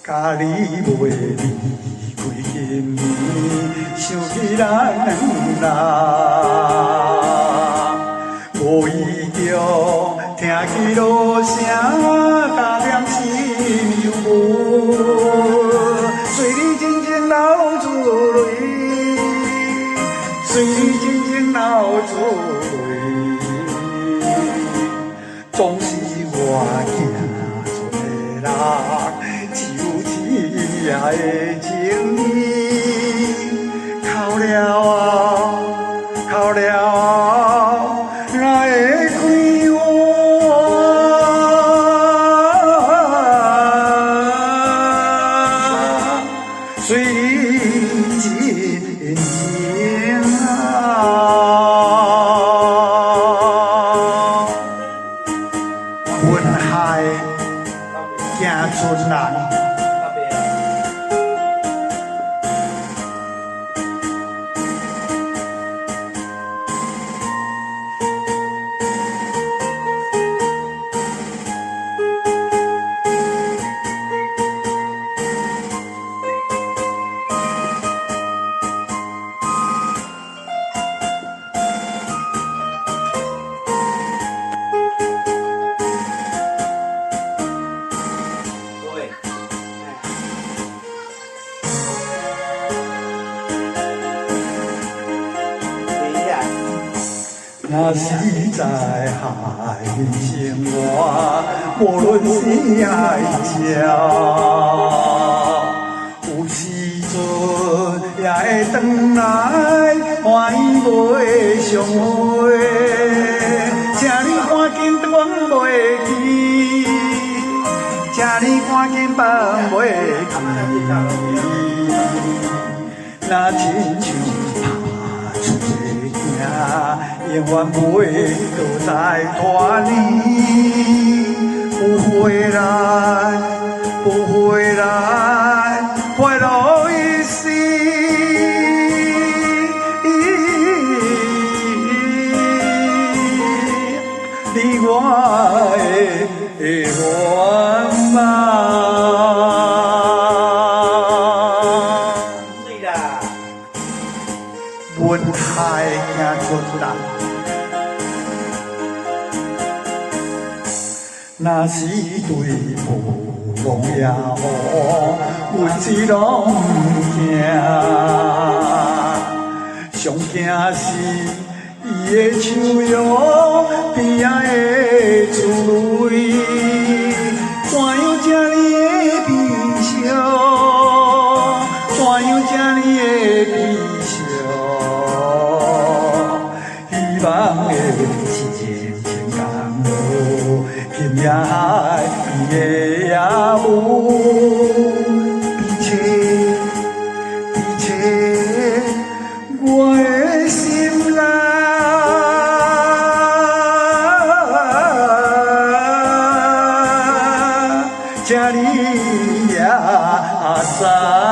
甲你袂离开今年，想起咱两人，无意中听起落声，加点心犹无，随你静静流珠泪，随你静静流珠泪，总是我行错的人。只有的情意，哭了后，哭了后，哪会快活？随你静静阮海行出人。若是在海面生活，无论是爱食，有时阵也会转来，欢喜袂相会。请你赶紧放袂记，请你赶紧放袂记，若亲像打出的行。永远袂搁再拖你，不回来，不回来，快乐一世。你我的愿望。对啦，阮海行出人。若是对无望也好，阮只拢不惊，上惊是伊的笑容，边仔的滋味，怎样这呢的悲伤？怎样这呢的悲伤？希望的是真情感无。天涯海，伊的也无，比切我的心内，这你也知。